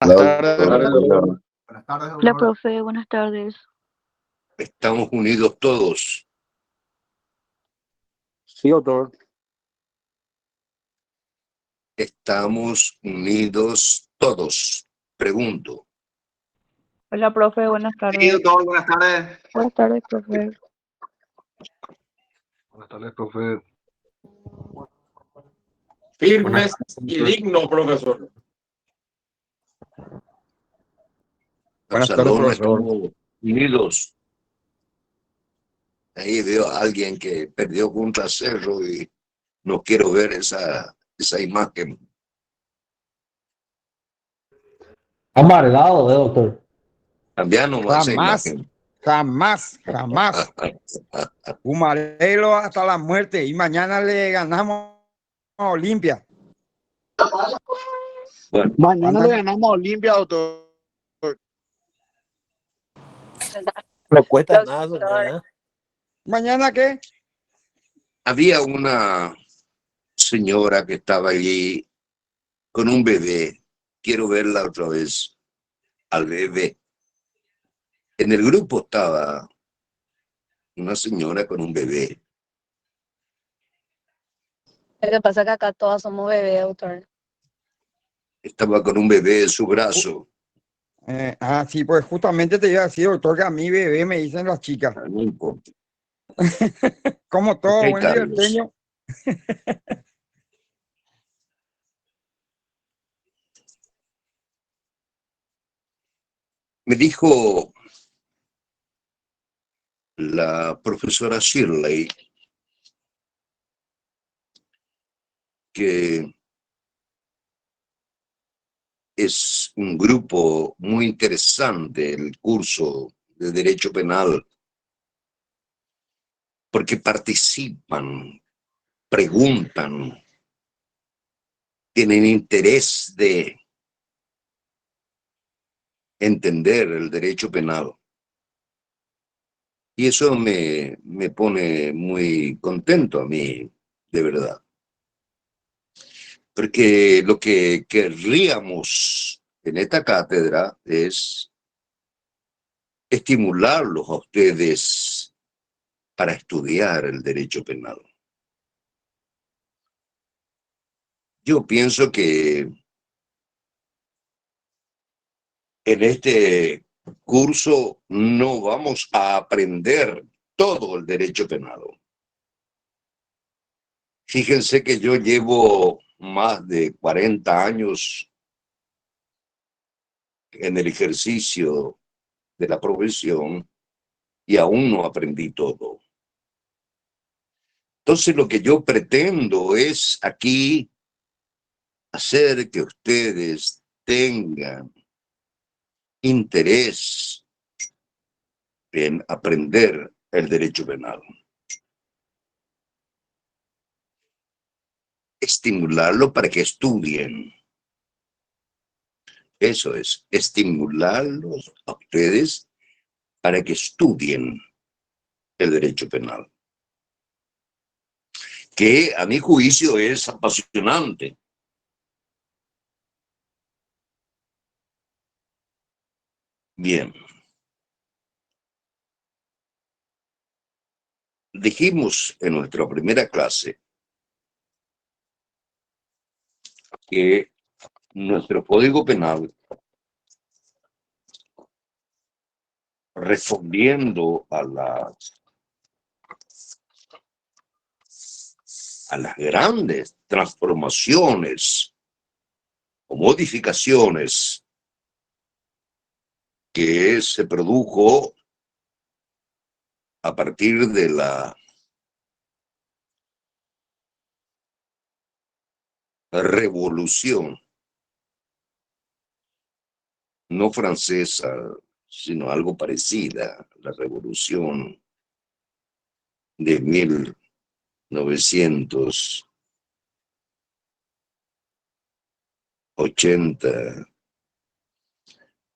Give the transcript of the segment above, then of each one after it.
Buenas Hola, tardes. doctor. Buenas tardes, Hola, doctor. profe, buenas tardes. Estamos unidos todos. Sí, doctor. Estamos unidos todos. Pregunto. Hola, profe, buenas Sí, tardes. doctor, buenas tardes. Buenas tardes, profe. Buenas tardes, profe. Firmes y digno, profesor. Buenas tardes, Absalón, profesor. estamos unidos. Ahí veo a alguien que perdió contra Cerro y no quiero ver esa imagen. Amargado, doctor. Cambia nomás esa Jamás, imagen. jamás. Humarelo hasta la muerte y mañana le ganamos a Olimpia. Bueno, Mañana le ganamos a Olimpia, doctor. No cuesta nada soñar. ¿Mañana qué? había una señora que estaba allí con un bebé. Quiero verla otra vez, al bebé. En el grupo estaba una señora con un bebé. Lo que pasa es que acá todas somos bebés, doctor. Estaba con un bebé en su brazo. Sí, pues justamente te iba a decir, doctor, que a mi bebé me dicen las chicas. No importa. Como todo Ok, buen Carlos. liberteño. Me dijo la profesora Shirley que es un grupo muy interesante el curso de Derecho Penal, porque participan, preguntan, tienen interés de entender el derecho penal. Y eso me pone muy contento a mí, de verdad. Porque lo que querríamos en esta cátedra es estimularlos a ustedes para estudiar el derecho penal. Yo pienso que en este curso no vamos a aprender todo el derecho penal. Fíjense que yo llevo más de 40 años en el ejercicio de la profesión y aún no aprendí todo. Entonces lo que yo pretendo es aquí hacer que ustedes tengan interés en aprender el derecho penal. Estimularlo para que estudien. Eso es, estimularlos a ustedes para que estudien el derecho penal. Que a mi juicio es apasionante. Bien. Dijimos en nuestra primera clase que nuestro Código Penal, respondiendo a las grandes transformaciones o modificaciones que se produjo a partir de la revolución, no francesa, sino algo parecida, la revolución de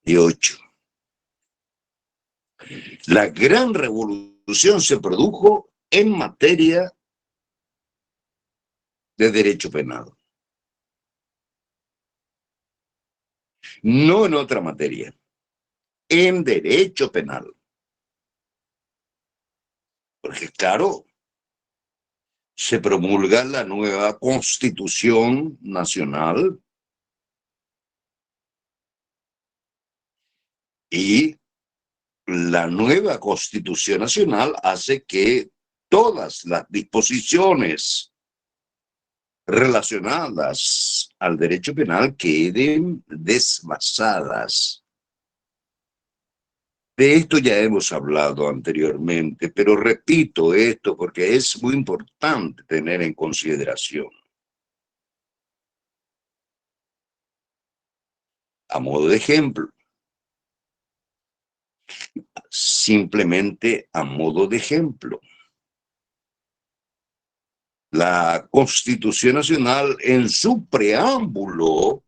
1988. La gran revolución se produjo en materia de derecho penal. no en otra materia, en derecho penal. Porque claro, se promulga la nueva Constitución Nacional y la nueva Constitución Nacional hace que todas las disposiciones relacionadas al derecho penal queden desfasadas. De esto ya hemos hablado anteriormente, pero repito esto porque es muy importante tener en consideración. A modo de ejemplo, simplemente a modo de ejemplo, la Constitución Nacional en su preámbulo,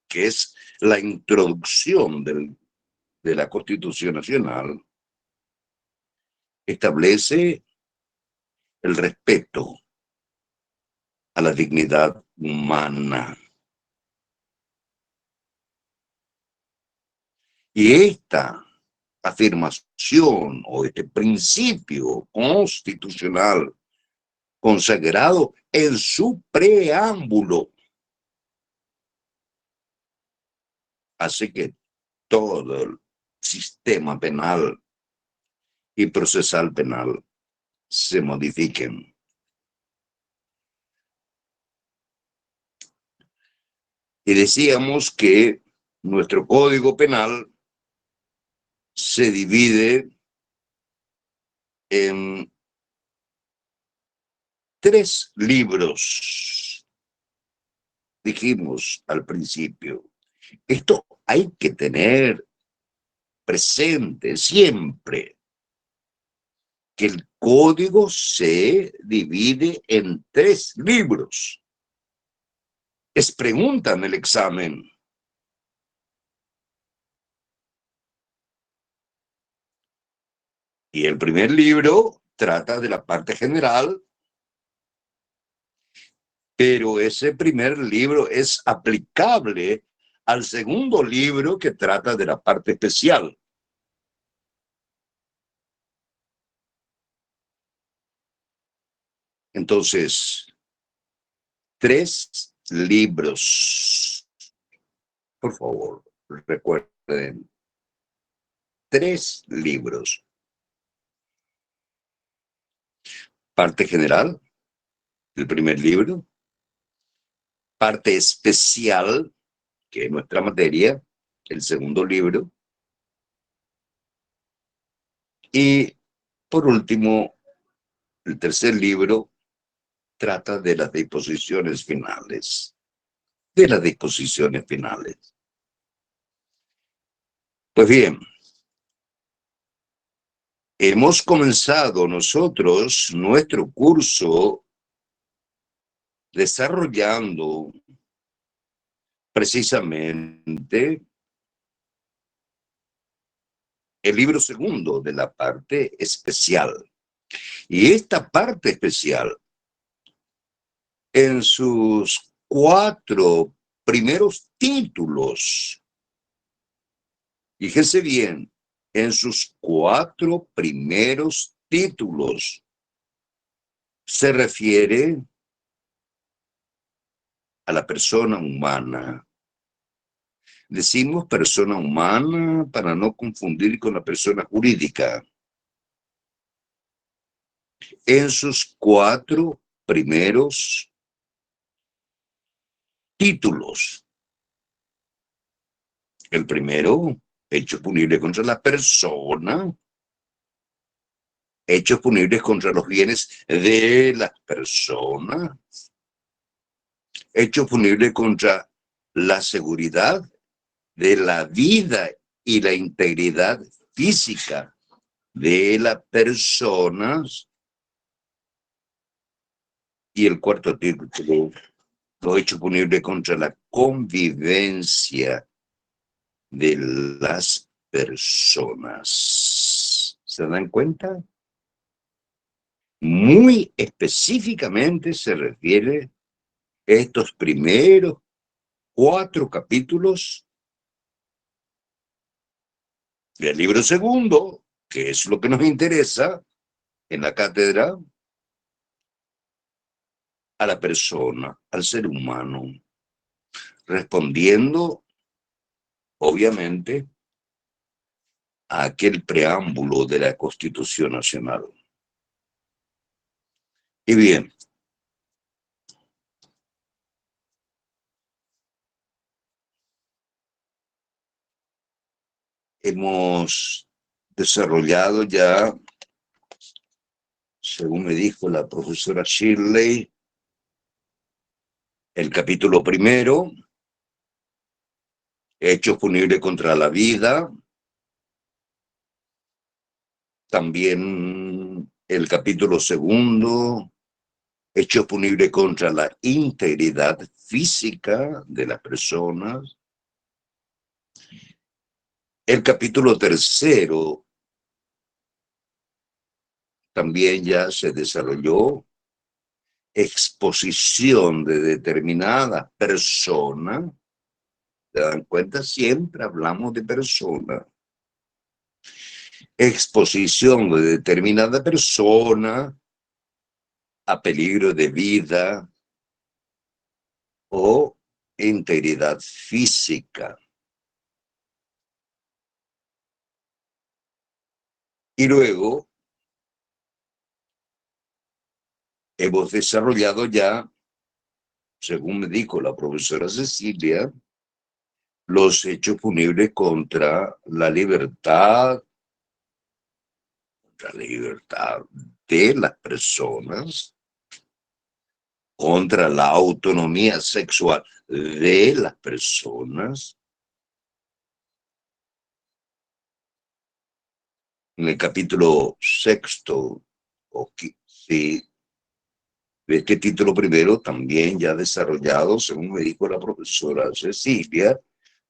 que es la introducción de la Constitución Nacional, establece el respeto a la dignidad humana. Y esta afirmación o este principio constitucional consagrado en su preámbulo hace que todo el sistema penal y procesal penal se modifiquen. Y decíamos que nuestro Código Penal se divide en 3 libros. Dijimos al principio, esto hay que tener presente siempre, que el código se divide en 3 libros. Es pregunta en el examen. Y el primer libro trata de la parte general, pero ese primer libro es aplicable al segundo libro que trata de la parte especial. Entonces, 3 libros. Por favor, recuerden. 3 libros. Parte general, el primer libro. Parte especial, que es nuestra materia, el segundo libro. Y, por último, el tercer libro trata de las disposiciones finales. Pues bien, hemos comenzado nosotros nuestro curso desarrollando precisamente el libro segundo de la parte especial. Y esta parte especial, en sus 4 primeros títulos, fíjense bien, en sus 4 primeros títulos, se refiere a la persona humana. Decimos persona humana para no confundir con la persona jurídica. En sus 4 primeros títulos. El primero, hechos punibles contra la persona, hechos punibles contra los bienes de las personas, hechos punibles contra la seguridad de la vida y la integridad física de las personas. Y el cuarto título, los hechos punibles contra la convivencia de las personas. ¿Se dan cuenta? Muy específicamente se refiere estos primeros 4 capítulos del libro segundo, que es lo que nos interesa en la cátedra, a la persona, al ser humano, respondiendo, obviamente, a aquel preámbulo de la Constitución Nacional. Y bien, hemos desarrollado ya, según me dijo la profesora Shirley, el capítulo primero, hechos punibles contra la vida. También el capítulo segundo, hechos punibles contra la integridad física de las personas. El capítulo tercero también ya se desarrolló, exposición de determinadas personas. ¿Se dan cuenta? Siempre hablamos de personas. Exposición de determinada persona a peligro de vida o integridad física. Y luego hemos desarrollado ya, según me dijo la profesora Cecilia, los hechos punibles contra la libertad de las personas, contra la autonomía sexual de las personas. En el capítulo sexto, sí, de este título primero, también ya desarrollado, según me dijo la profesora Cecilia,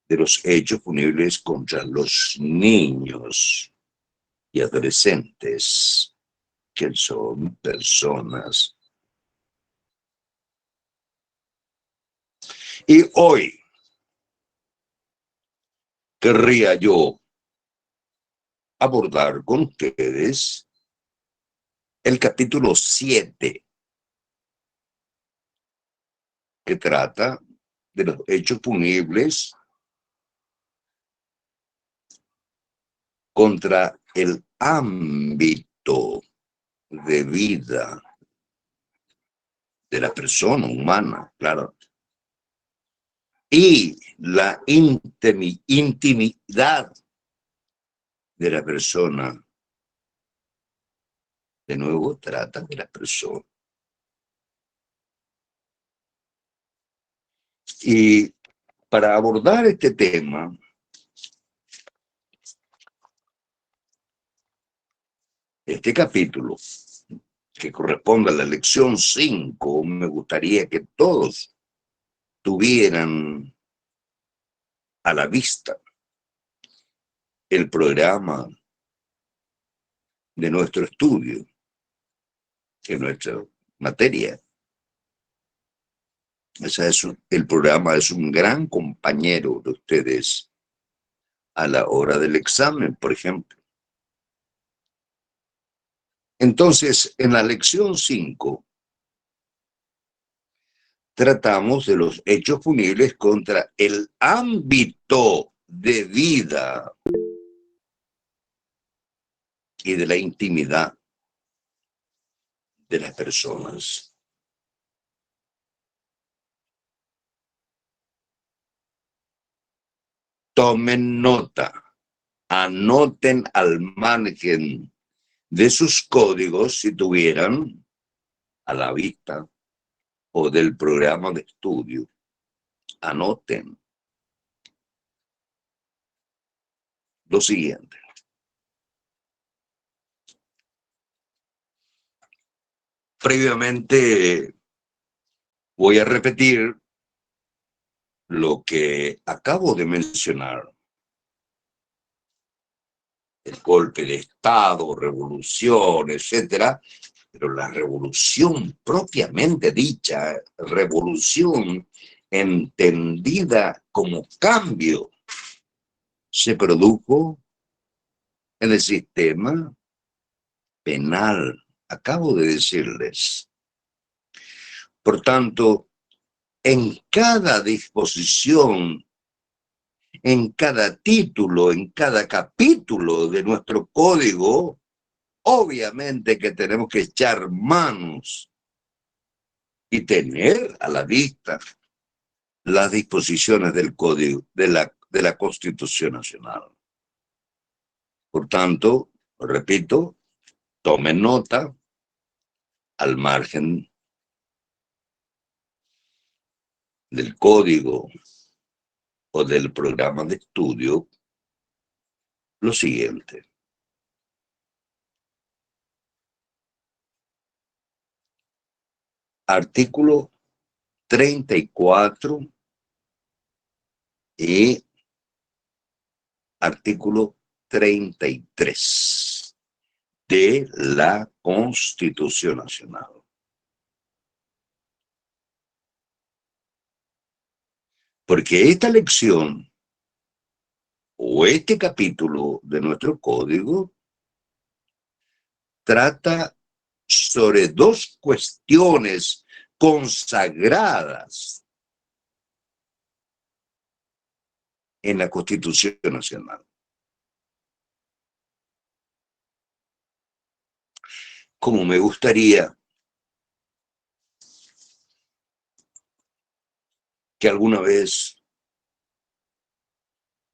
de los hechos punibles contra los niños y adolescentes, que son personas. Y hoy querría yo abordar con ustedes el capítulo 7, que trata de los hechos punibles contra el ámbito de vida de la persona humana, claro, y la intimidad de la persona. De nuevo, trata de la persona. Y para abordar este tema, este capítulo, que corresponde a la lección 5, me gustaría que todos tuvieran a la vista el programa de nuestro estudio, de nuestra materia. El programa es un gran compañero de ustedes a la hora del examen, por ejemplo. Entonces, en la lección 5, tratamos de los hechos punibles contra el ámbito de vida y de la intimidad de las personas. Tomen nota, anoten al margen de sus códigos si tuvieran a la vista o del programa de estudio. Anoten lo siguiente. Previamente voy a repetir lo que acabo de mencionar. El golpe de Estado, revolución, etcétera, Pero la revolución propiamente dicha, revolución entendida como cambio, se produjo en el sistema penal. Acabo de decirles. Por tanto, en cada disposición, en cada título, en cada capítulo de nuestro código, obviamente que tenemos que echar manos y tener a la vista las disposiciones del código, de la Constitución Nacional. Por tanto, repito, tomen nota al margen del código o del programa de estudio lo siguiente. Artículo 34 y artículo 33 de la Constitución Nacional. Porque esta lección o este capítulo de nuestro código trata sobre dos cuestiones consagradas en la Constitución Nacional. Como me gustaría que alguna vez,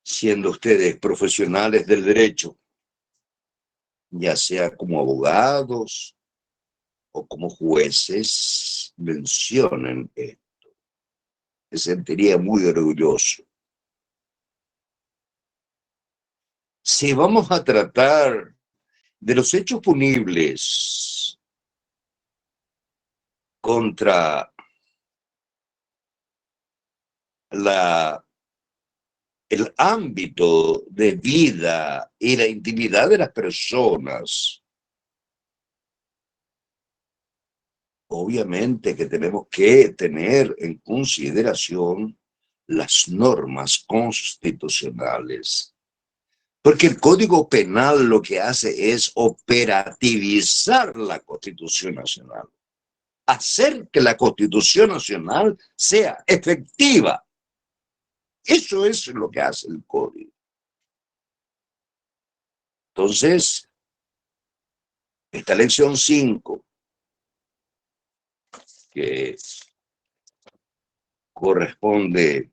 siendo ustedes profesionales del derecho, ya sea como abogados o como jueces, mencionen esto. Me sentiría muy orgulloso. Si vamos a tratar de los hechos punibles contra el ámbito de vida y la intimidad de las personas, obviamente que tenemos que tener en consideración las normas constitucionales. Porque el Código Penal lo que hace es operativizar la Constitución Nacional. Hacer que la Constitución Nacional sea efectiva. Eso es lo que hace el Código. Entonces, esta lección 5, que corresponde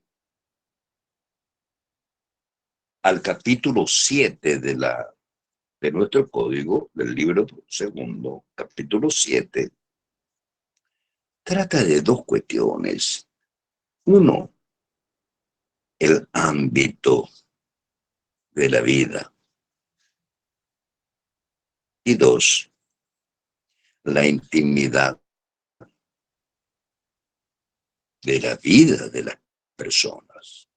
al capítulo 7 de nuestro código, del libro segundo, capítulo 7, trata de dos cuestiones. Uno, el ámbito de la vida. Y dos, la intimidad de la vida de las personas.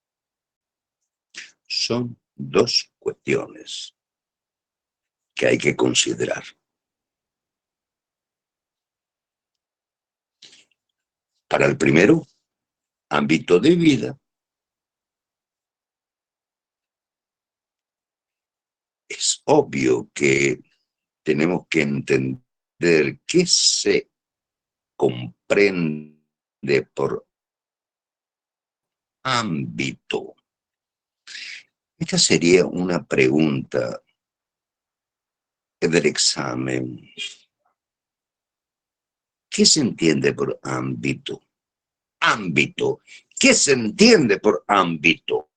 Son dos cuestiones que hay que considerar. Para el primero, ámbito de vida, es obvio que tenemos que entender qué se comprende por ámbito. Esta sería una pregunta del examen. ¿Qué se entiende por ámbito? Ámbito. ¿Qué se entiende por ámbito?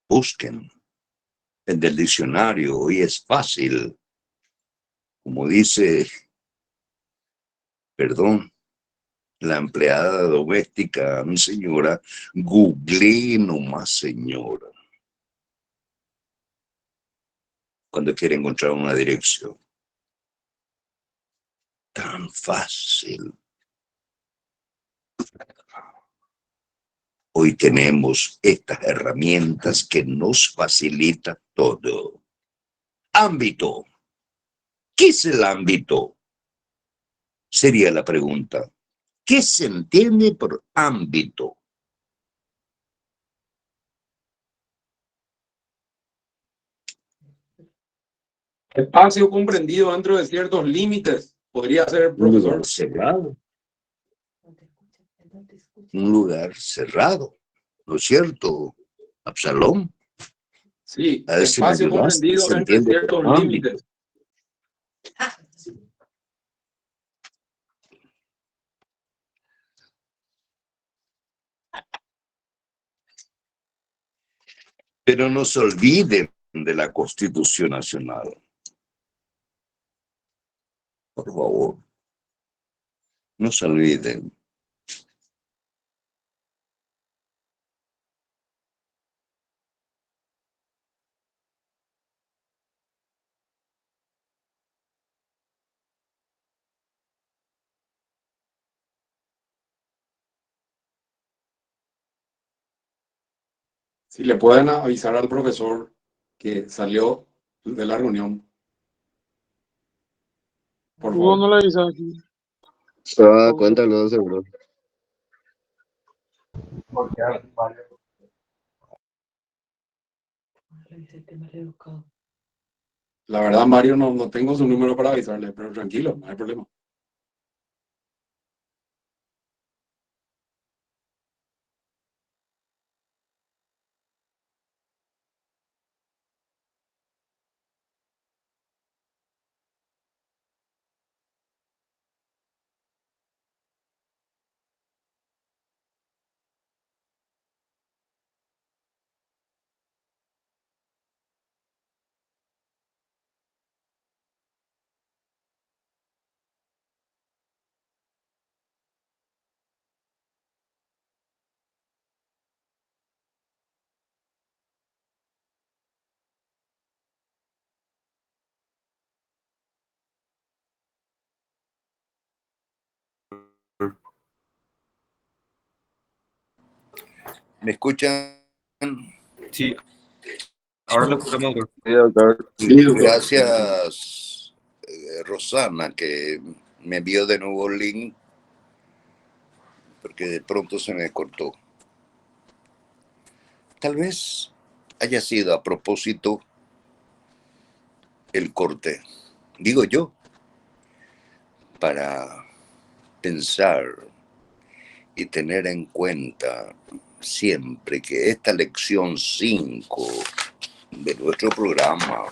Busquen en el diccionario, hoy es fácil. Como dice, perdón, la empleada doméstica, mi señora, googleé nomás, señora, cuando quiere encontrar una dirección. Tan fácil. Hoy tenemos estas herramientas que nos facilitan todo. Ámbito. ¿Qué es el ámbito? Sería la pregunta. ¿Qué se entiende por ámbito? Espacio comprendido dentro de ciertos límites. Podría ser el Un profesor. lugar cerrado. Un lugar cerrado. ¿No es cierto, Absalón? Sí, A ver si me espacio ayudas. comprendido Se entre entiende ciertos por ámbito. límites. Pero no se olviden de la Constitución Nacional. Por favor. No se olviden. Si le pueden avisar al profesor que salió de la reunión. Por favor. No le avisas aquí. Se va a dar cuenta luego seguro. La verdad, Mario, no tengo su número para avisarle, pero tranquilo, no hay problema. ¿Me escuchan? Sí, ahora lo escuchamos, doctor. Sí, doctor. Gracias, Rosana, que me envió de nuevo el link, porque de pronto se me cortó. Tal vez haya sido a propósito el corte, digo yo, para pensar y tener en cuenta siempre que esta lección 5 de nuestro programa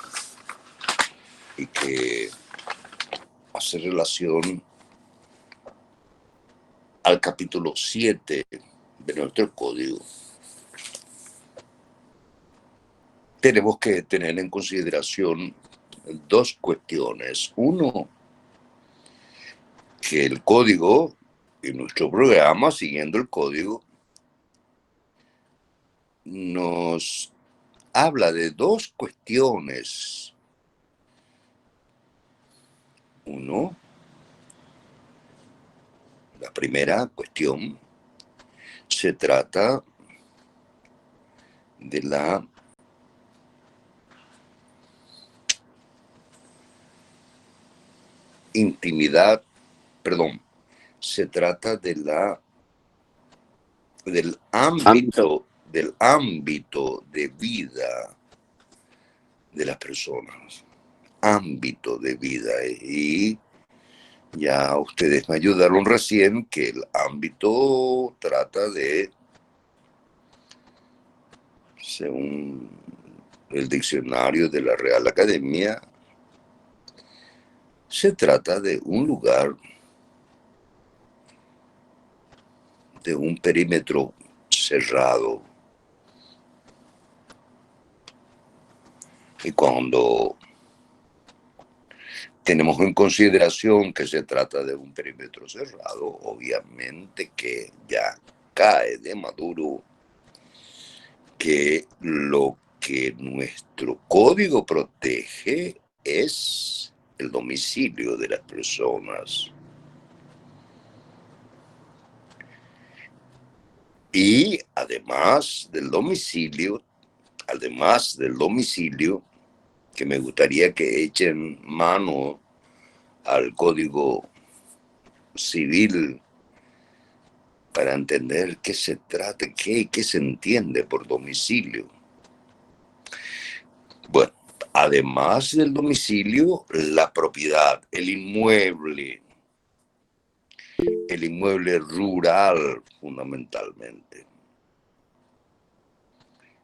y que hace relación al capítulo 7 de nuestro código, tenemos que tener en consideración dos cuestiones. Uno, que el código y nuestro programa, siguiendo el código, nos habla de dos cuestiones. Uno, la primera cuestión se trata de la intimidad, perdón, se trata de del ámbito de vida de las personas, ámbito de vida. Y ya ustedes me ayudaron recién que el ámbito trata de, según el diccionario de la Real Academia, se trata de un lugar, de un perímetro cerrado. Y cuando tenemos en consideración que se trata de un perímetro cerrado, obviamente que ya cae de maduro que lo que nuestro código protege es el domicilio de las personas. Y además del domicilio, que me gustaría que echen mano al Código Civil para entender qué se trata, qué se entiende por domicilio. Bueno, además del domicilio, la propiedad, el inmueble rural fundamentalmente.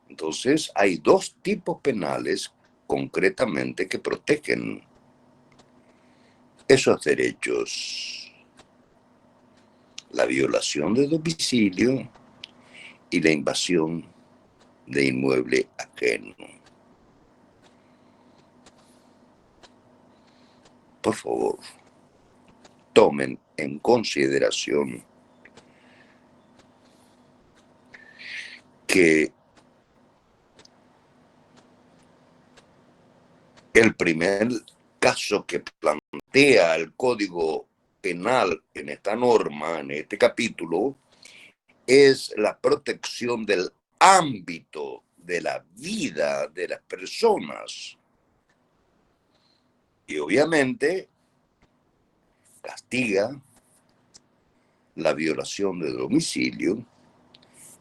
Entonces, hay dos tipos penales concretamente que protegen esos derechos: la violación de domicilio y la invasión de inmueble ajeno. Por favor, tomen en consideración que el primer caso que plantea el Código Penal en esta norma, en este capítulo, es la protección del ámbito de la vida de las personas. Y obviamente castiga la violación de domicilio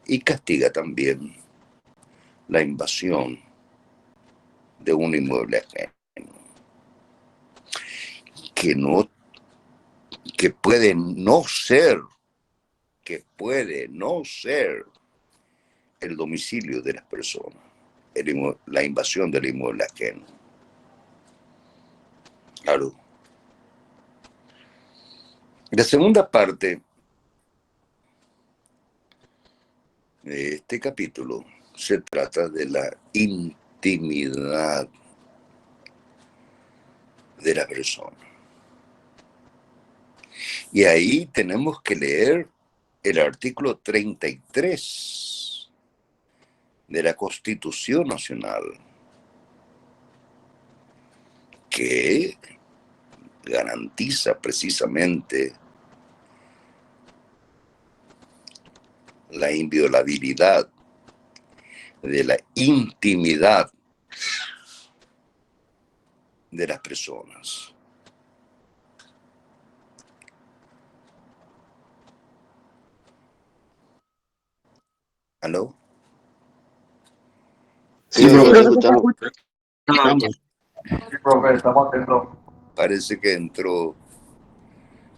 y castiga también la invasión de un inmueble ajeno, que puede no ser el domicilio de las personas, la invasión del inmueble ajeno. Claro. La segunda parte de este capítulo se trata de la intimidad de la persona. Y ahí tenemos que leer el artículo 33 de la Constitución Nacional, que garantiza precisamente la inviolabilidad de la intimidad de las personas. ¿Aló? Sí, profe, escuchamos. Sí, profe, estamos atentos. Parece que entró.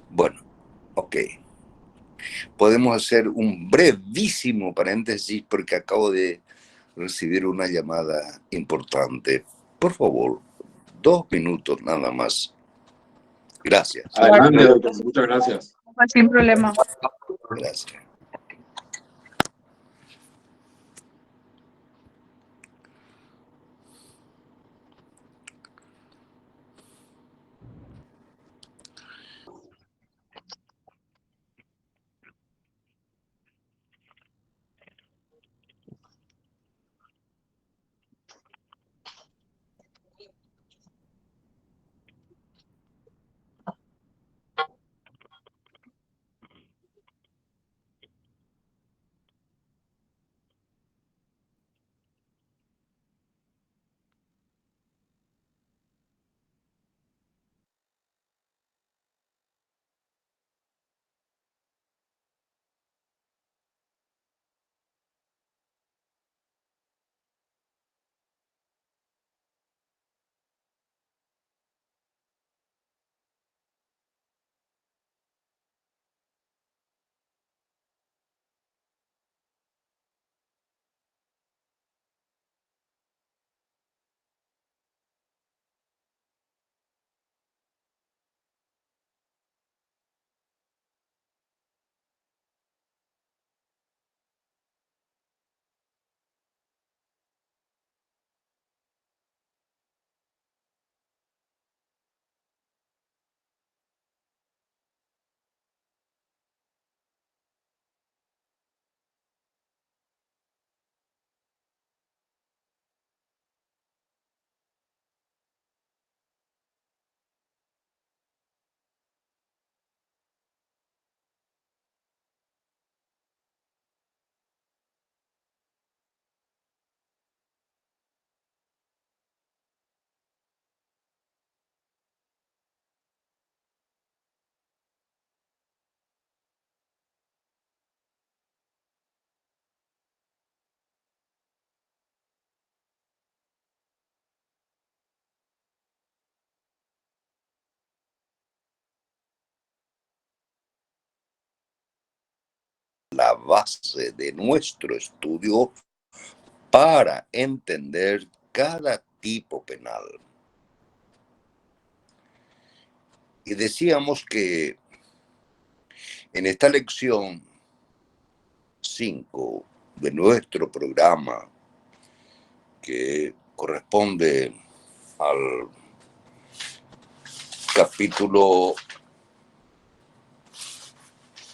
Bueno, ok. Podemos hacer un brevísimo paréntesis porque acabo de recibir una llamada importante. Por favor, 2 minutos nada más. Gracias. Adelante, doctor. Muchas gracias. Sin problema. Gracias. la base de nuestro estudio para entender cada tipo penal. Y decíamos que en esta lección 5 de nuestro programa, que corresponde al capítulo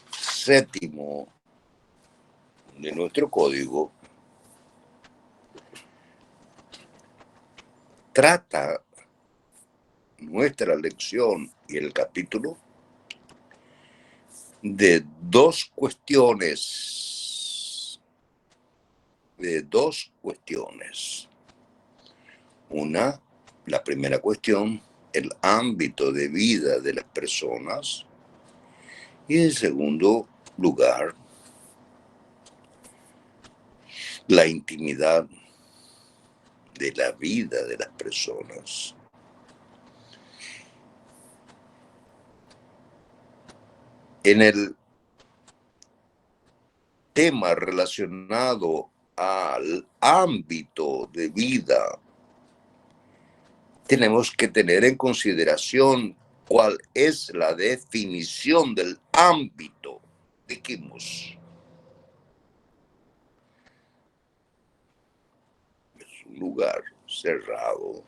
7 de nuestro código, trata nuestra lección y el capítulo de dos cuestiones. La primera cuestión, el ámbito de vida de las personas, y en segundo lugar, la intimidad de la vida de las personas. En el tema relacionado al ámbito de vida, tenemos que tener en consideración cuál es la definición del ámbito. Dijimos, es un lugar cerrado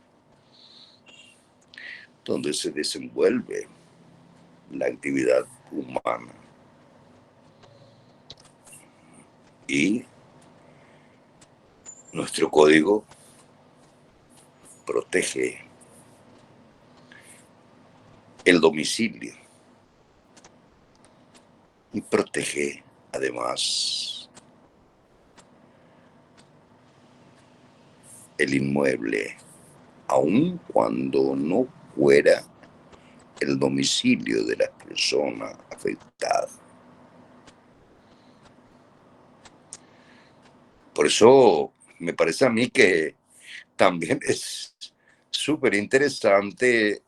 donde se desenvuelve la actividad humana. Y nuestro código protege el domicilio y protege además el inmueble, aun cuando no fuera el domicilio de la persona afectada. Por eso me parece a mí que también es súper interesante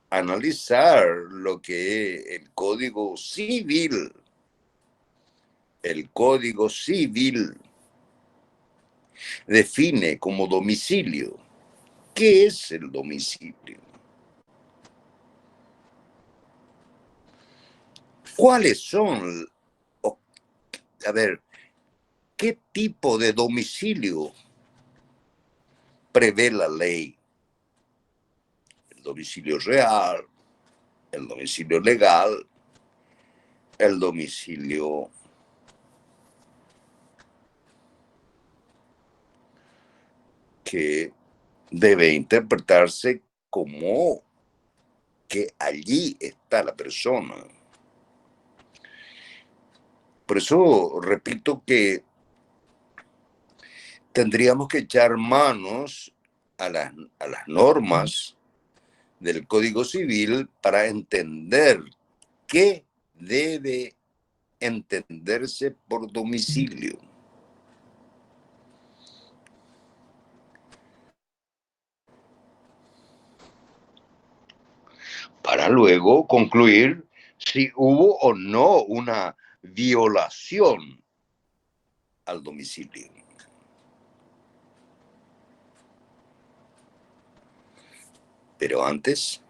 analizar lo que el Código Civil define como domicilio. ¿Qué es el domicilio? ¿Cuáles son? A ver, ¿qué tipo de domicilio prevé la ley? El domicilio real, el domicilio legal, el domicilio que debe interpretarse como que allí está la persona. Por eso repito que tendríamos que echar manos a las normas del Código Civil para entender qué debe entenderse por domicilio. Para luego concluir si hubo o no una violación al domicilio. Pero antes,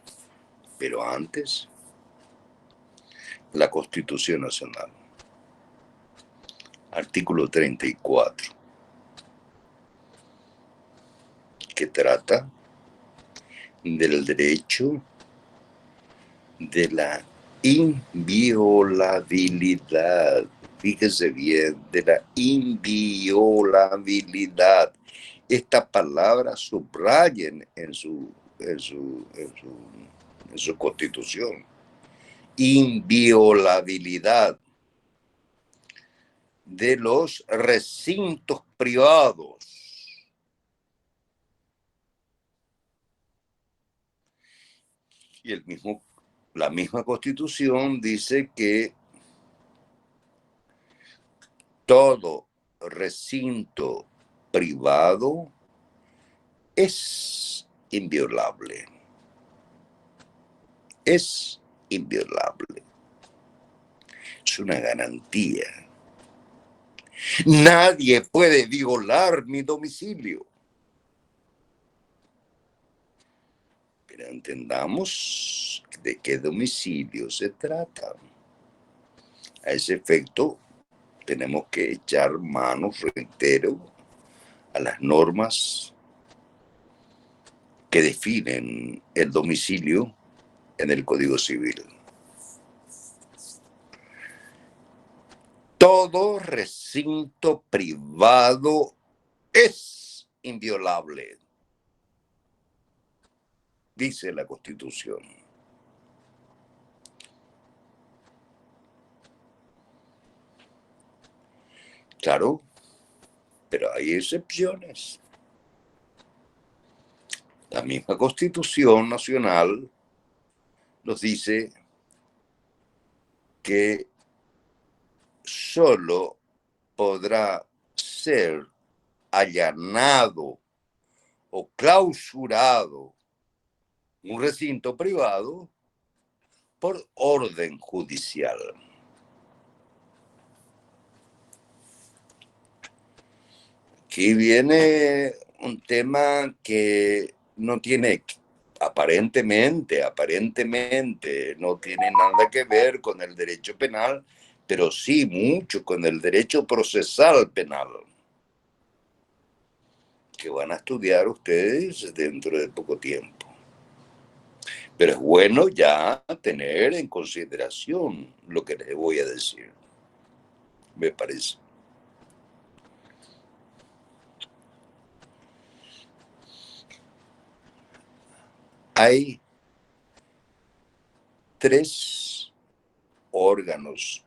la Constitución Nacional, artículo 34, que trata del derecho de la inviolabilidad. Fíjese bien, de la inviolabilidad. Esta palabra subrayen en su Constitución. Inviolabilidad de los recintos privados. Y la misma Constitución dice que todo recinto privado es inviolable. Es inviolable. Es una garantía Nadie puede violar mi domicilio. Pero entendamos de qué domicilio se trata. A ese efecto, tenemos que echar manos, reitero, a las normas que definen el domicilio en el Código Civil. Todo recinto privado es inviolable, dice la Constitución. Claro, pero hay excepciones. La misma Constitución Nacional nos dice que solo podrá ser allanado o clausurado un recinto privado por orden judicial. Aquí viene un tema que no tiene, aparentemente, no tiene nada que ver con el derecho penal, pero sí mucho con el derecho procesal penal, que van a estudiar ustedes dentro de poco tiempo. Pero es bueno ya tener en consideración lo que les voy a decir, me parece. Hay 3 órganos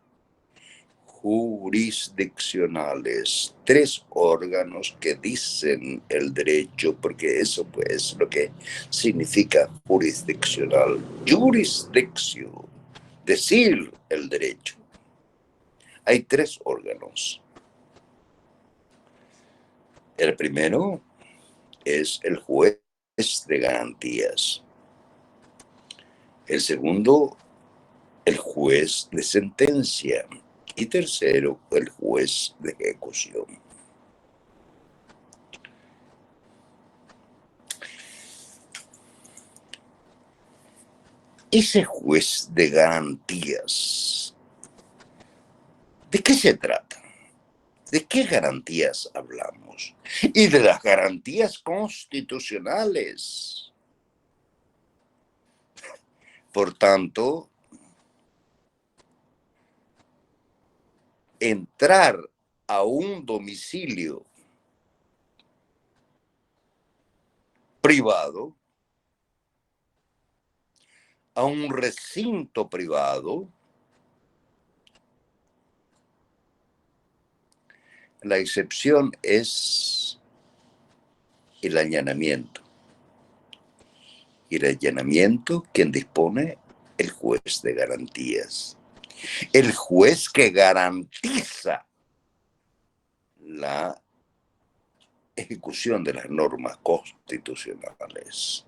jurisdiccionales, 3 órganos que dicen el derecho, porque eso pues es lo que significa jurisdiccional. Jurisdicción, decir el derecho. Hay 3 órganos. El primero es el juez de garantías. El segundo, el juez de sentencia. Y tercero, el juez de ejecución. Ese juez de garantías, ¿de qué se trata? ¿De qué garantías hablamos? Y de las garantías constitucionales. Por tanto, entrar a un domicilio privado, a un recinto privado, la excepción es el allanamiento. Y el allanamiento, ¿quién dispone? El juez de garantías. El juez que garantiza la ejecución de las normas constitucionales.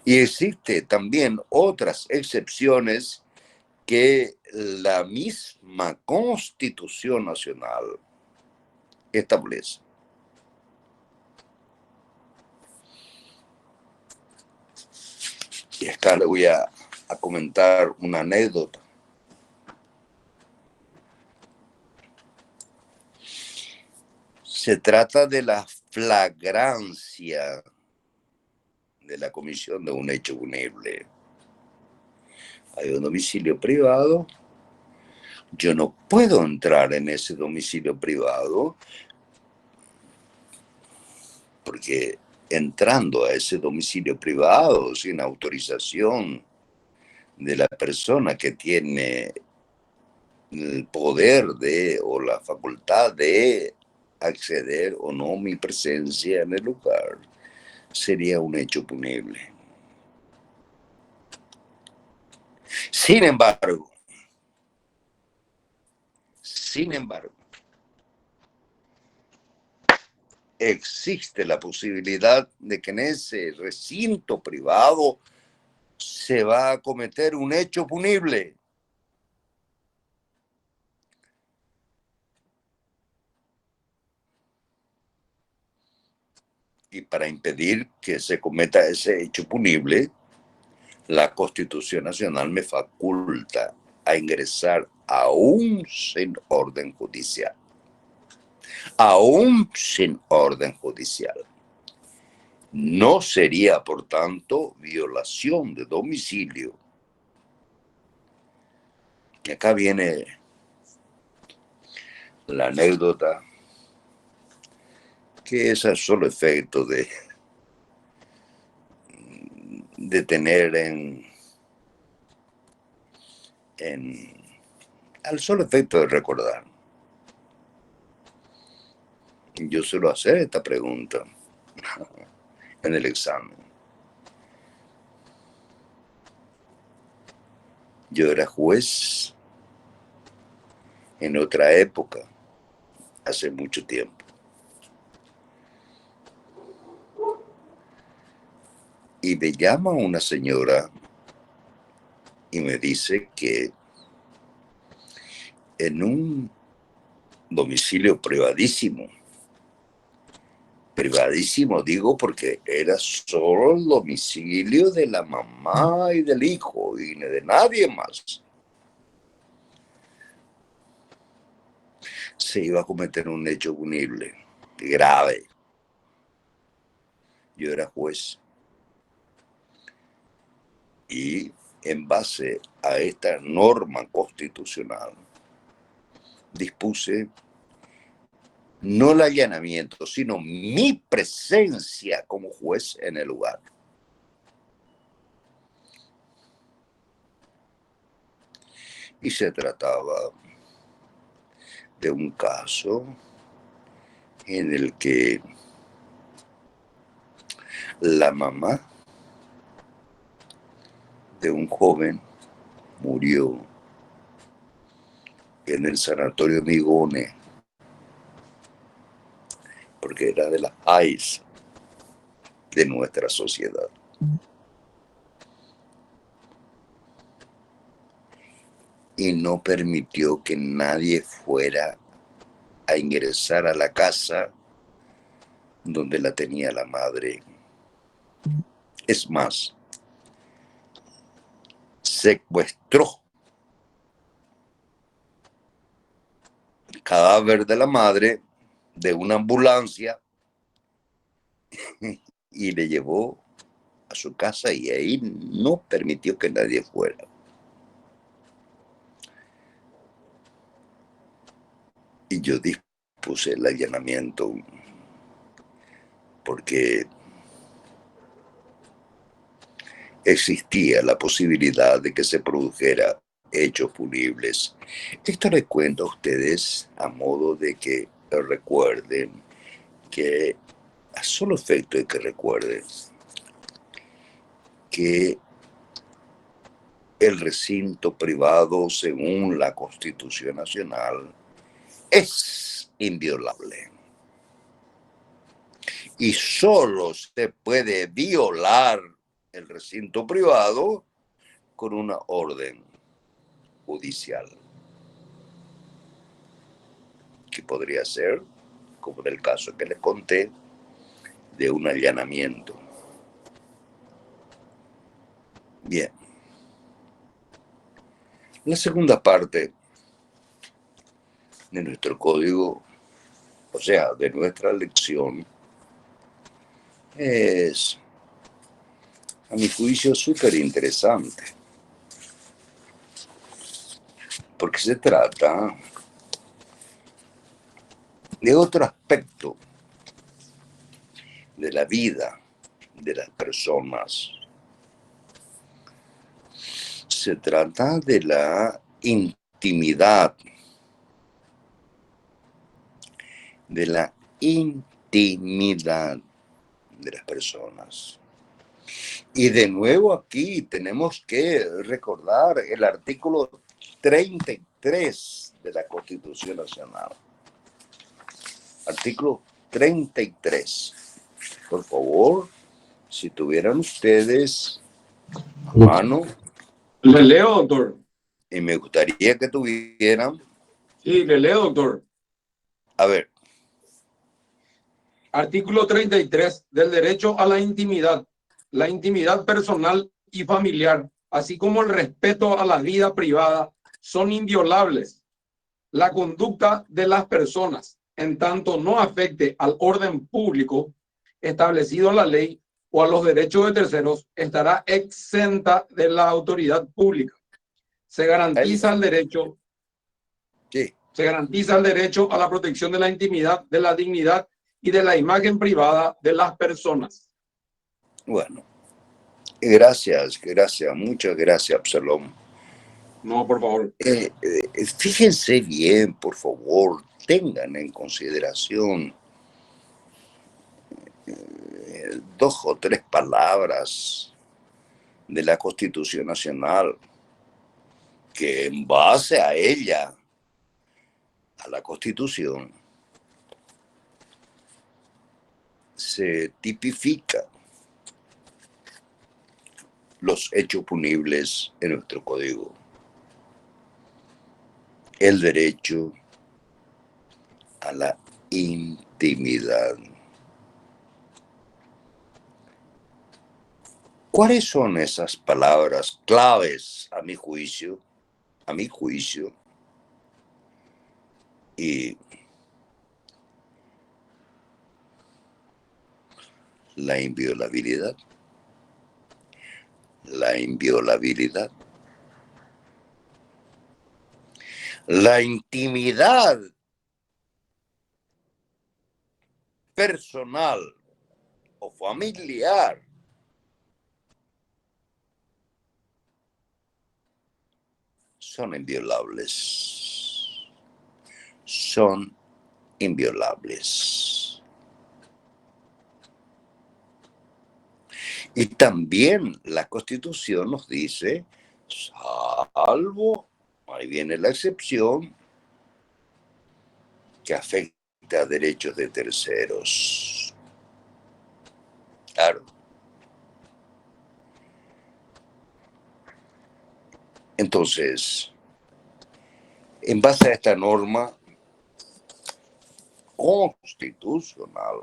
Y existe también otras excepciones que la misma Constitución Nacional establece. Y acá le voy a comentar una anécdota. Se trata de la flagrancia de la comisión de un hecho punible. Hay un domicilio privado. Yo no puedo entrar en ese domicilio privado porque entrando a ese domicilio privado sin autorización de la persona que tiene el poder de o la facultad de acceder o no mi presencia en el lugar, sería un hecho punible. Sin embargo, existe la posibilidad de que en ese recinto privado se va a cometer un hecho punible. Y para impedir que se cometa ese hecho punible, la Constitución Nacional me faculta a ingresar aún sin orden judicial. Aún sin orden judicial. No sería, por tanto, violación de domicilio. Y acá viene la anécdota, que es a solo efecto de tener al solo efecto de recordar. Yo suelo hacer esta pregunta en el examen. Yo era juez en otra época, hace mucho tiempo. Y me llama una señora y me dice que en un domicilio privadísimo digo porque era solo el domicilio de la mamá y del hijo y de nadie más, se iba a cometer un hecho punible, grave. Yo era juez y en base a esta norma constitucional dispuse no el allanamiento, sino mi presencia como juez en el lugar. Y se trataba de un caso en el que la mamá de un joven murió en el sanatorio Migone, porque era de las AIS de nuestra sociedad. Y no permitió que nadie fuera a ingresar a la casa donde la tenía la madre. Es más, secuestró el cadáver de la madre de una ambulancia y le llevó a su casa y ahí no permitió que nadie fuera. Y yo dispuse el allanamiento porque existía la posibilidad de que se produjera hechos punibles. Esto les cuento a ustedes a modo de que recuerden, que a solo efecto de que recuerden que el recinto privado, según la Constitución Nacional, es inviolable. Y solo se puede violar el recinto privado con una orden judicial, que podría ser, como en el caso que les conté, de un allanamiento. Bien. La segunda parte de nuestro código, o sea, de nuestra lección, es, a mi juicio, súper interesante, porque se trata de otro aspecto de la vida de las personas. Se trata de la intimidad, de las personas. Y de nuevo aquí tenemos que recordar el artículo 33 de la Constitución Nacional. Artículo 33. Por favor, si tuvieran ustedes Hermano, Le leo, doctor. y me gustaría que tuvieran, Sí, le leo, doctor. a ver, Artículo 33 del derecho a la intimidad personal y familiar, así como el respeto a la vida privada, son inviolables. La conducta de las personas, en tanto no afecte al orden público establecido en la ley o a los derechos de terceros, estará exenta de la autoridad pública. Se garantiza el derecho sí, a la protección de la intimidad, de la dignidad y de la imagen privada de las personas. bueno, gracias, muchas gracias, Absalón. No, por favor. Fíjense bien, por favor, tengan en consideración 2 o 3 palabras de la Constitución Nacional, que en base a ella, a la Constitución, se tipifica los hechos punibles en nuestro código. El derecho a la intimidad. ¿Cuáles son esas palabras claves a mi juicio? Y la inviolabilidad. La intimidad personal o familiar son inviolables. Y también la Constitución nos dice, salvo, ahí viene la excepción, que afecta a derechos de terceros. Claro. Entonces, en base a esta norma constitucional,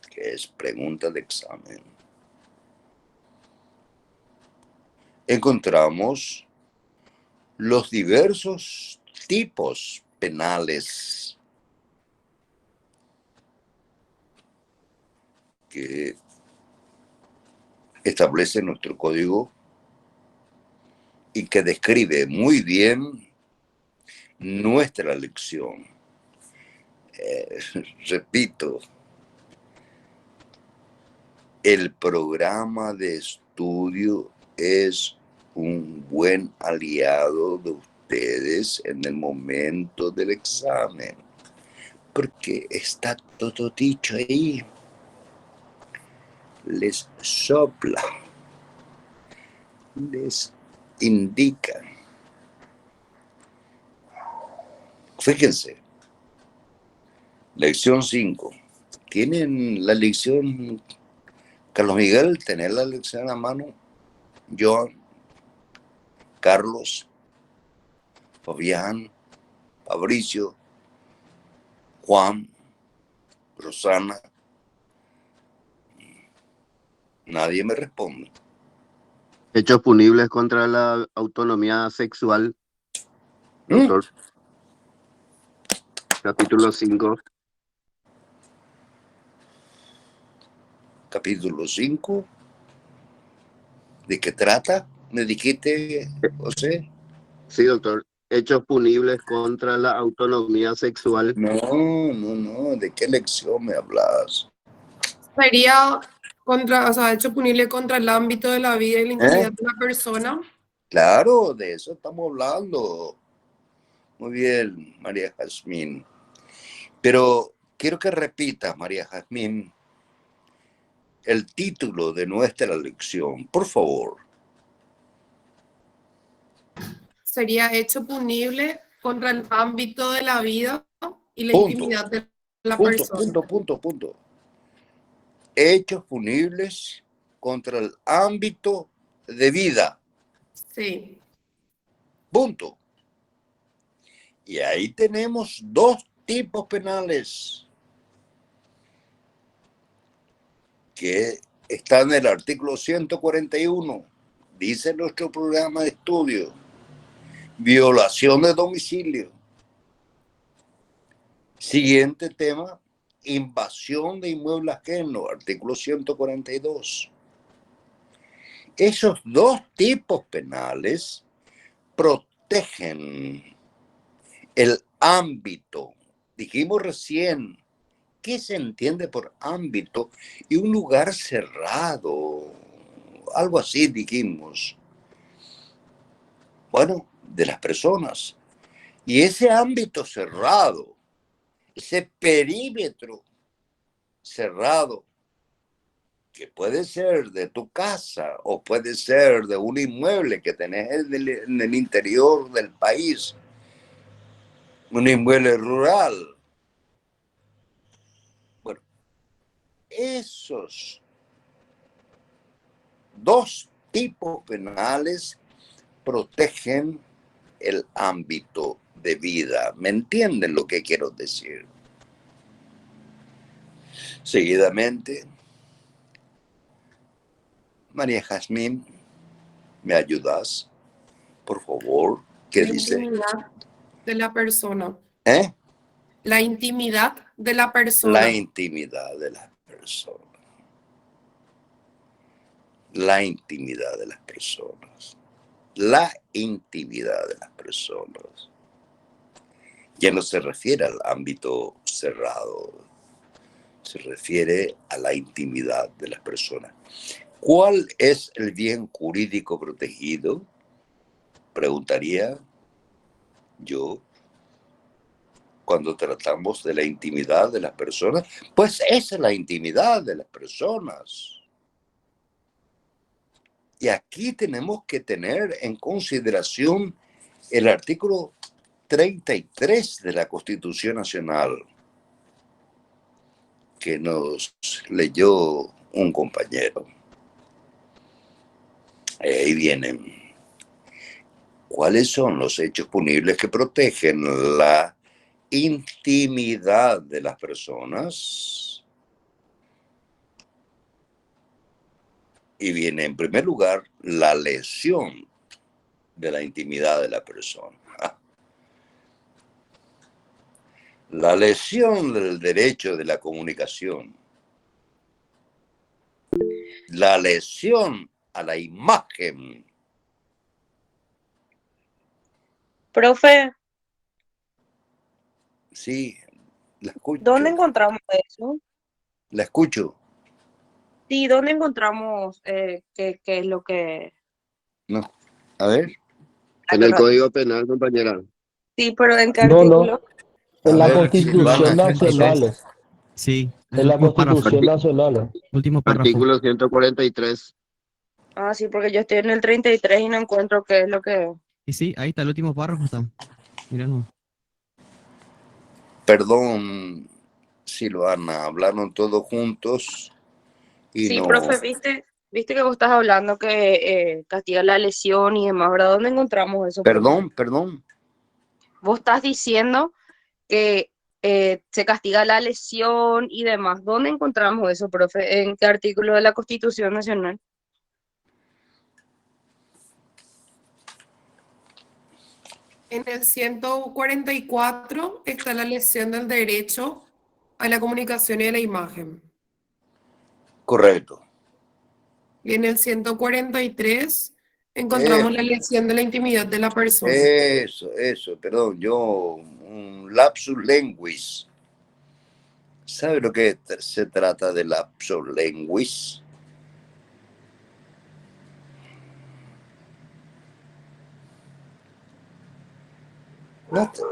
que es pregunta de examen, encontramos los diversos tipos penales que establece nuestro código y que describe muy bien nuestra lección. Repito, el programa de estudio es un buen aliado de ustedes en el momento del examen, porque está todo dicho ahí. Les sopla, les indica. Fíjense, lección 5. ¿Tienen la lección, Carlos Miguel? ¿Tenés la lección a mano? John, Carlos, Fabián, Fabricio, Juan, Rosana. Nadie me responde. Hechos punibles contra la autonomía sexual. Doctor. Capítulo 5. Capítulo 5. ¿De qué trata? ¿Me dijiste, José? Sí, doctor. Hechos punibles contra la autonomía sexual. No. ¿De qué lección me hablas? Sería hecho punible contra el ámbito de la vida y la intimidad de la persona. Claro, de eso estamos hablando. Muy bien, María Jazmín. Pero quiero que repitas, María Jazmín, el título de nuestra lección, por favor. Sería hecho punible contra el ámbito de la vida y la intimidad de la persona. Punto. Hechos punibles contra el ámbito de vida. Sí. Punto. Y ahí tenemos dos tipos penales que están en el artículo 141. Dice nuestro programa de estudio: violación de domicilio. Siguiente tema: invasión de inmueble ajeno, artículo 142. Esos dos tipos penales protegen el ámbito. Dijimos recién, ¿qué se entiende por ámbito? Y un lugar cerrado, algo así dijimos. Bueno, de las personas. Y ese ámbito cerrado, ese perímetro cerrado, que puede ser de tu casa o puede ser de un inmueble que tenés en el interior del país, un inmueble rural. Bueno, esos dos tipos penales protegen el ámbito de vida. ¿Me entienden lo que quiero decir? Seguidamente, María Jazmín, ¿me ayudas? Por favor. ¿Qué La dice? intimidad de la persona. ¿Eh? La intimidad de la persona. La intimidad de las personas. La intimidad de las personas. La intimidad de las personas. Ya no se refiere al ámbito cerrado, se refiere a la intimidad de las personas. ¿Cuál es el bien jurídico protegido? Preguntaría yo. Cuando tratamos de la intimidad de las personas, pues esa es la intimidad de las personas. Y aquí tenemos que tener en consideración el artículo 33 de la Constitución Nacional, que nos leyó un compañero. Ahí vienen. ¿Cuáles son los hechos punibles que protegen la intimidad de las personas? Y viene en primer lugar la lesión de la intimidad de la persona. La lesión del derecho de la comunicación. La lesión a la imagen. Profe, Sí, la escucho. ¿dónde encontramos eso? La escucho. Sí, ¿dónde encontramos qué es lo que... No. A ver. En el Código Penal, compañera. Sí, pero ¿en qué No, no. artículo? A En la ver, Constitución Silvana, ¿qué pasó? Nacional. Sí, el En la último párrafo. Constitución Nacional. Último párrafo. Artículo 143. Ah, sí, porque yo estoy en el 33 y no encuentro qué es lo que... Y sí, ahí está el último párrafo. Está. Mira, no. Perdón, Silvana, hablaron todos juntos y Sí, no. profe, viste que vos estás hablando que castiga la lesión y demás, ¿verdad? ¿Dónde encontramos eso, profe? Perdón. Vos estás diciendo que se castiga la lesión y demás. ¿Dónde encontramos eso, profe? ¿En qué artículo de la Constitución Nacional? En el 144 está la lesión del derecho a la comunicación y a la imagen. Correcto. Y en el 143 encontramos la lesión de la intimidad de la persona. Eso, perdón, yo, un lapsus linguis. ¿Sabe lo que se trata de lapsus linguis?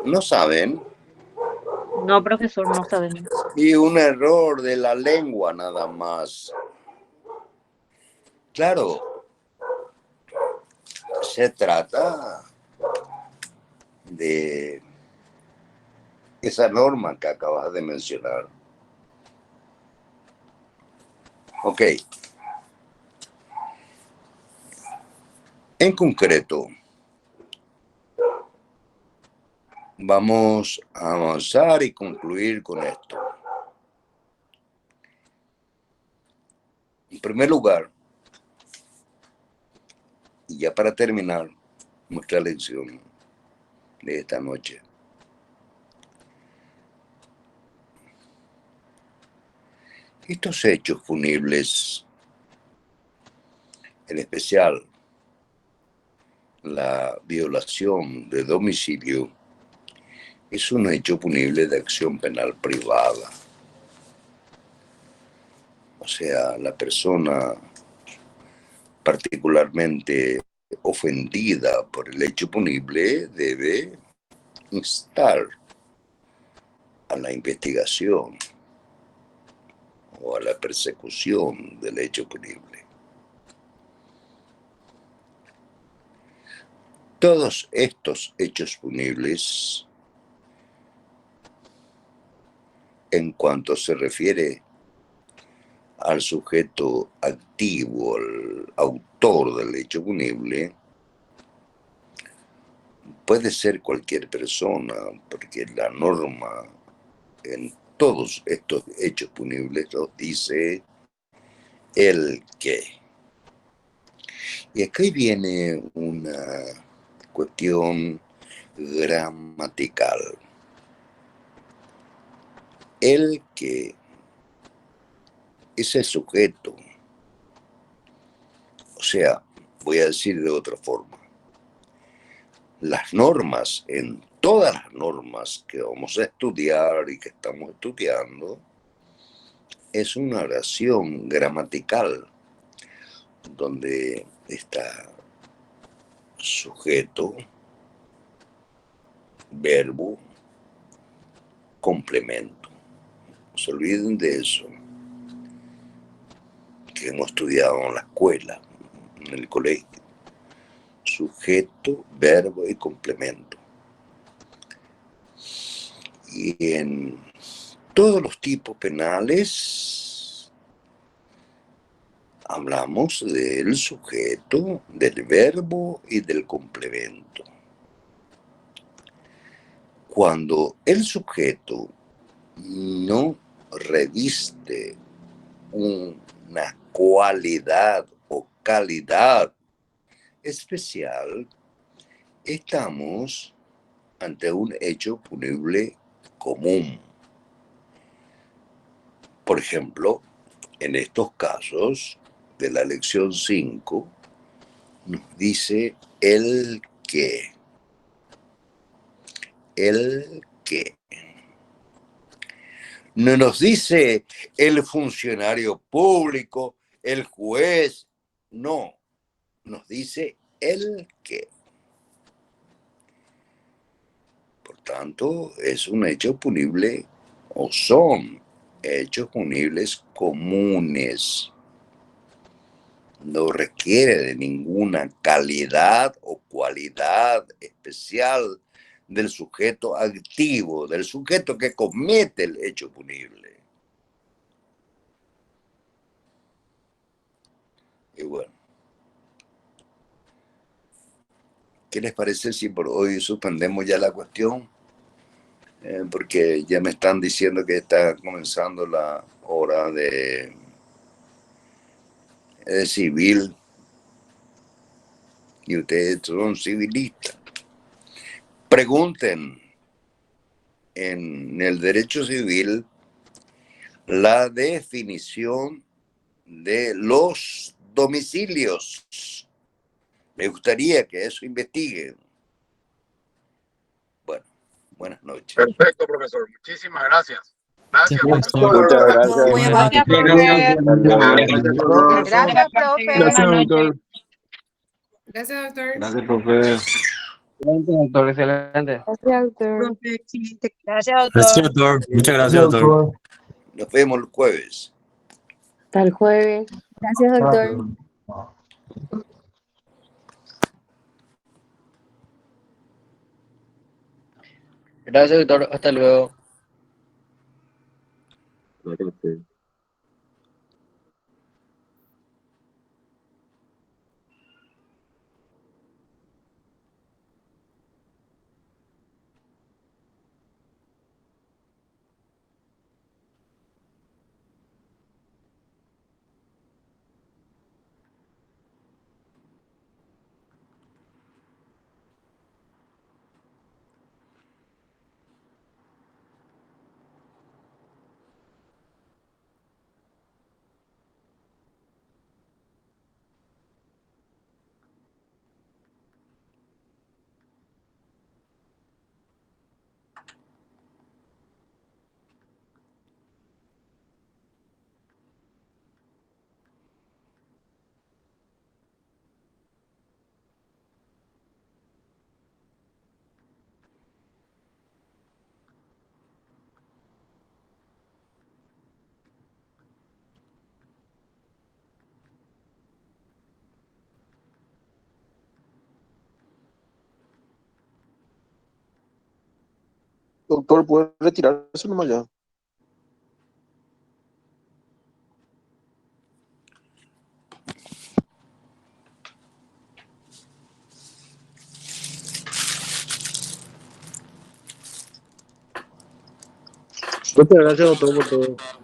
No saben. No, profesor, no sabemos. Y un error de la lengua nada más. Claro, se trata de esa norma que acabas de mencionar. Ok. En concreto, vamos a avanzar y concluir con esto. En primer lugar, y ya para terminar nuestra lección de esta noche, estos hechos punibles, en especial la violación de domicilio, es un hecho punible de acción penal privada. O sea, la persona particularmente ofendida por el hecho punible debe instar a la investigación o a la persecución del hecho punible. Todos estos hechos punibles, en cuanto se refiere al sujeto activo, al autor del hecho punible, puede ser cualquier persona, porque la norma en todos estos hechos punibles nos dice el que. Y aquí viene una cuestión gramatical. El que es el sujeto. O sea, voy a decir de otra forma. Las normas, en todas las normas que vamos a estudiar y que estamos estudiando, es una oración gramatical donde está sujeto, verbo, complemento. No se olviden de eso, que hemos estudiado en la escuela, en el colegio. Sujeto, verbo y complemento. Y en todos los tipos penales hablamos del sujeto, del verbo y del complemento. Cuando el sujeto no reviste una cualidad o calidad especial, estamos ante un hecho punible común. Por ejemplo, en estos casos de la lección 5, nos dice el que. El que. No nos dice el funcionario público, el juez, no. Nos dice el que. Por tanto, es un hecho punible o son hechos punibles comunes. No requiere de ninguna calidad o cualidad especial del sujeto activo, del sujeto que comete el hecho punible. Y bueno, ¿qué les parece si por hoy suspendemos ya la cuestión? Porque ya me están diciendo que está comenzando la hora de civil y ustedes son civilistas. Pregunten en el derecho civil la definición de los domicilios. Me gustaría que eso investiguen. Bueno, buenas noches. Perfecto, profesor. Muchísimas gracias. Gracias, profesor. Muchas gracias. Muy amable, profe. Hasta luego. Gracias, profe. Gracias, doctor. Gracias, doctor. Gracias, profe. Excelente, doctor, excelente. Gracias, doctor. Gracias, Gracias, doctor. doctor. Muchas gracias, doctor. Nos vemos el jueves. Hasta el jueves. Gracias, doctor. Gracias, doctor. Hasta luego. Gracias. Doctor, puede retirarse nomás ya. Muchas gracias, doctor, por todo.